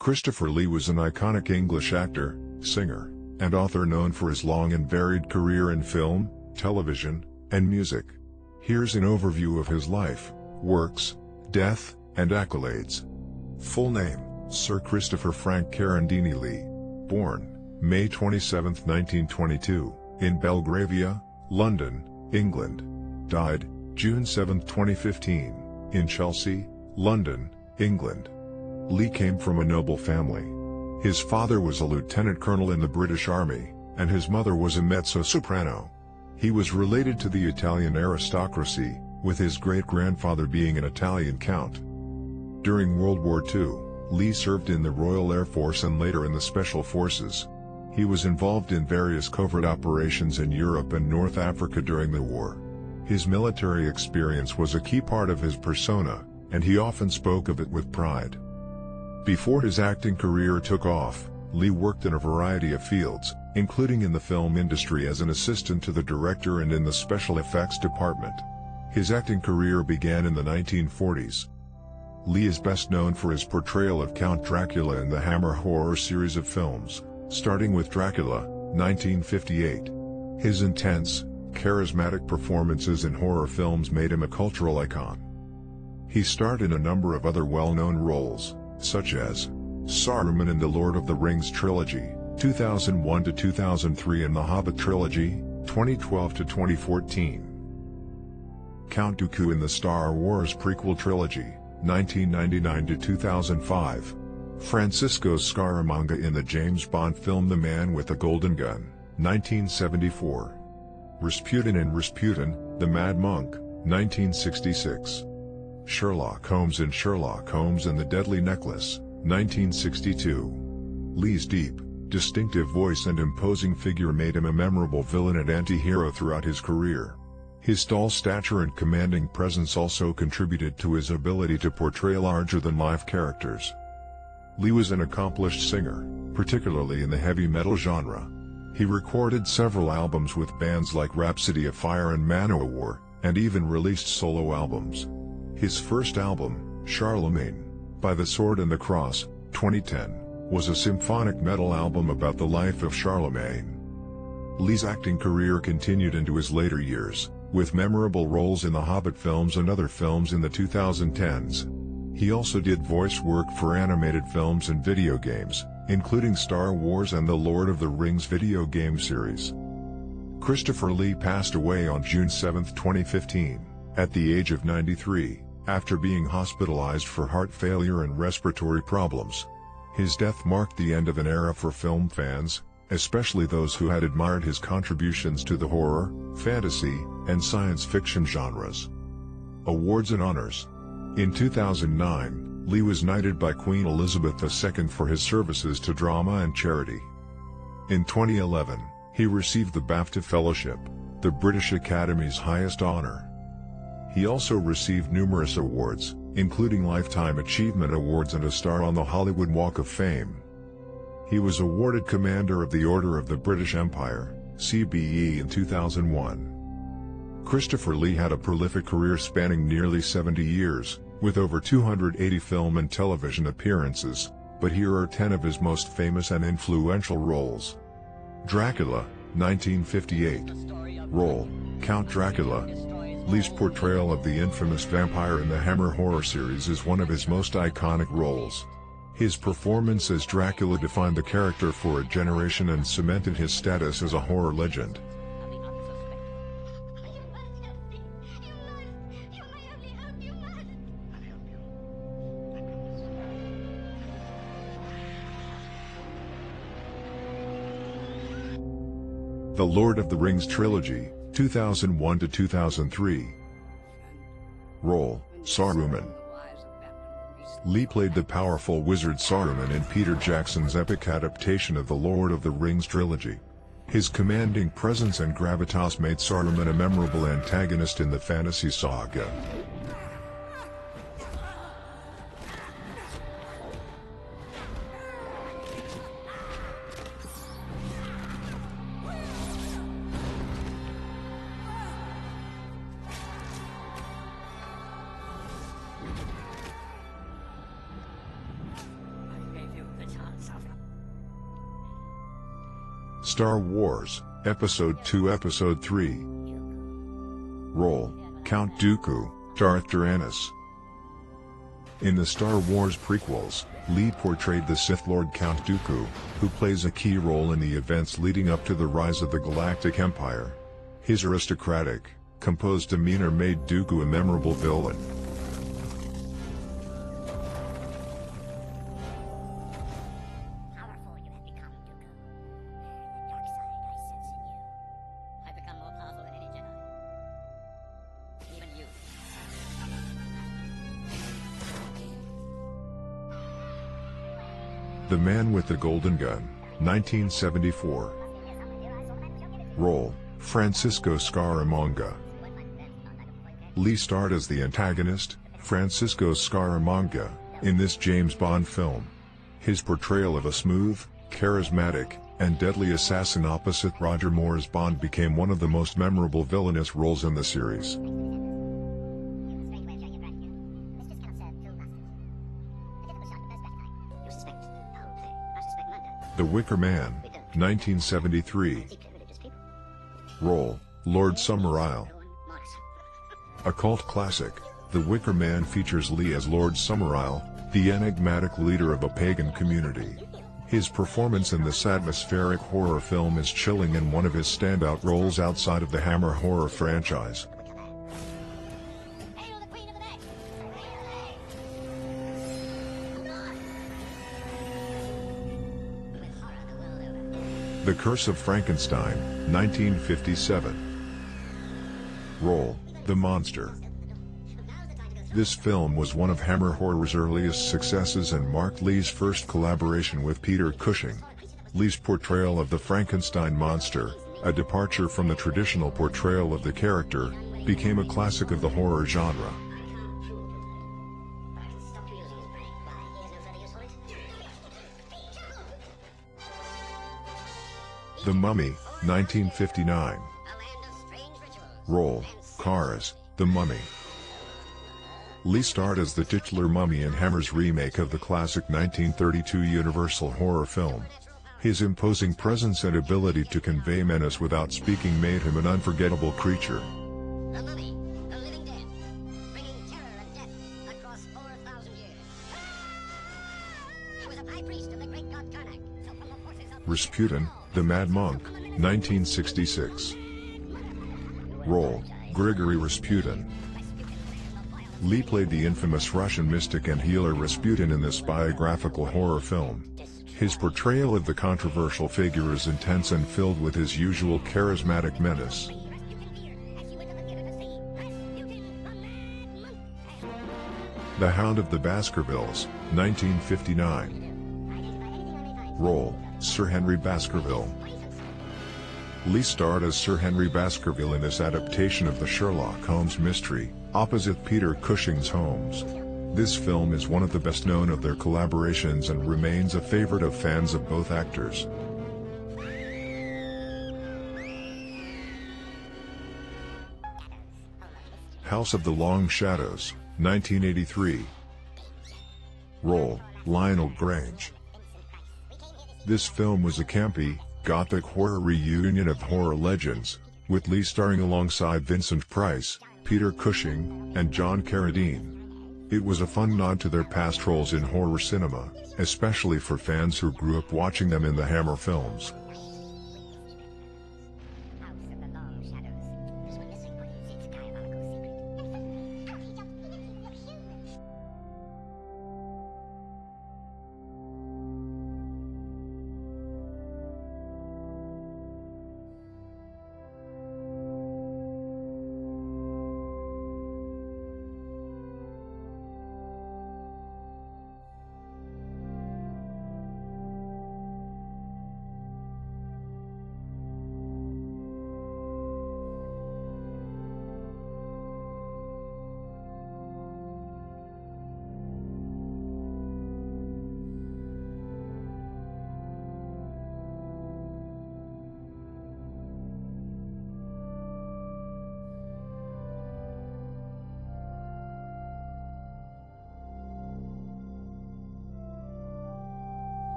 Christopher Lee was an iconic English actor, singer, and author known for his long and varied career in film, television, and music. Here's an overview of his life, works, death, and accolades. Full name: Sir Christopher Frank Carandini Lee. Born May 27, 1922, in Belgravia, London, England. Died June 7, 2015, in Chelsea, London, England. Lee came from a noble family. His father was a lieutenant colonel in the British Army, and his mother was a mezzo-soprano. He was related to the Italian aristocracy, with his great-grandfather being an Italian count. During World War II, Lee served in the Royal Air Force and later in the Special Forces. He was involved in various covert operations in Europe and North Africa during the war. His military experience was a key part of his persona, and he often spoke of it with pride. Before his acting career took off, Lee worked in a variety of fields, including in the film industry as an assistant to the director and in the special effects department. His acting career began in the 1940s. Lee is best known for his portrayal of Count Dracula in the Hammer horror series of films, starting with Dracula, 1958. His intense, charismatic performances in horror films made him a cultural icon. He starred in a number of other well-known roles, such as Saruman in the Lord of the Rings trilogy, 2001 to 2003, and the Hobbit trilogy, 2012 to 2014. Count Dooku in the Star Wars prequel trilogy, 1999 to 2005. Francisco Scaramanga in the James Bond film The Man with the Golden Gun, 1974. Rasputin in Rasputin, The Mad Monk, 1966. Sherlock Holmes in Sherlock Holmes and the Deadly Necklace, 1962. Lee's deep, distinctive voice and imposing figure made him a memorable villain and anti-hero throughout his career. His tall stature and commanding presence also contributed to his ability to portray larger-than-life characters. Lee was an accomplished singer, particularly in the heavy metal genre. He recorded several albums with bands like Rhapsody of Fire and Manowar, and even released solo albums. His first album, Charlemagne, By the Sword and the Cross, 2010, was a symphonic metal album about the life of Charlemagne. Lee's acting career continued into his later years, with memorable roles in the Hobbit films and other films in the 2010s. He also did voice work for animated films and video games, including Star Wars and the Lord of the Rings video game series. Christopher Lee passed away on June 7, 2015, at the age of 93, after being hospitalized for heart failure and respiratory problems. His death marked the end of an era for film fans, especially those who had admired his contributions to the horror, fantasy, and science fiction genres. Awards and honors. In 2009, Lee was knighted by Queen Elizabeth II for his services to drama and charity. In 2011, he received the BAFTA Fellowship, the British Academy's highest honor. He also received numerous awards, including Lifetime Achievement Awards and a star on the Hollywood Walk of Fame. He was awarded Commander of the Order of the British Empire, CBE, in 2001. Christopher Lee had a prolific career spanning nearly 70 years, with over 280 film and television appearances, but here are 10 of his most famous and influential roles. Dracula, 1958. Role: Count Dracula. Lee's portrayal of the infamous vampire in the Hammer horror series is one of his most iconic roles. His performance as Dracula defined the character for a generation and cemented his status as a horror legend. The Lord of the Rings trilogy, 2001 to 2003. Role: Saruman. Lee played the powerful wizard Saruman in Peter Jackson's epic adaptation of the Lord of the Rings trilogy. His commanding presence and gravitas made Saruman a memorable antagonist in the fantasy saga. Star Wars, Episode II Episode 3. Role: Count Dooku, Darth Tyrannus. In the Star Wars prequels, Lee portrayed the Sith Lord Count Dooku, who plays a key role in the events leading up to the rise of the Galactic Empire. His aristocratic, composed demeanor made Dooku a memorable villain. The Man with the Golden Gun, 1974. Role: Francisco Scaramanga. Lee starred as the antagonist, Francisco Scaramanga, in this James Bond film. His portrayal of a smooth, charismatic, and deadly assassin opposite Roger Moore's Bond became one of the most memorable villainous roles in the series. The Wicker Man, 1973. Role: Lord Summerisle. A cult classic, The Wicker Man features Lee as Lord Summerisle, the enigmatic leader of a pagan community. His performance in this atmospheric horror film is chilling and one of his standout roles outside of the Hammer horror franchise. The Curse of Frankenstein, 1957. Role: the Monster. This film was one of Hammer Horror's earliest successes and marked Lee's first collaboration with Peter Cushing. Lee's portrayal of the Frankenstein monster, a departure from the traditional portrayal of the character, became a classic of the horror genre. The Mummy, 1959. Role: Kharis, the Mummy. Lee starred as the titular mummy in Hammer's remake of the classic 1932 Universal horror film. His imposing presence and ability to convey menace without speaking made him an unforgettable creature. The Mummy, the living dead, bringing terror and death across 4,000 years. He was a high priest of the great god Karnak. So from the forces of Rasputin, the Mad Monk, 1966. Role: Grigory Rasputin. Lee played the infamous Russian mystic and healer Rasputin in this biographical horror film. His portrayal of the controversial figure is intense and filled with his usual charismatic menace. The Hound of the Baskervilles, 1959. Role: Sir Henry Baskerville. Lee starred as Sir Henry Baskerville in this adaptation of the Sherlock Holmes mystery, opposite Peter Cushing's Holmes. This film is one of the best known of their collaborations and remains a favorite of fans of both actors. House of the Long Shadows, 1983. Role: Lionel Grange. This film was a campy, gothic horror reunion of horror legends, with Lee starring alongside Vincent Price, Peter Cushing, and John Carradine. It was a fun nod to their past roles in horror cinema, especially for fans who grew up watching them in the Hammer films.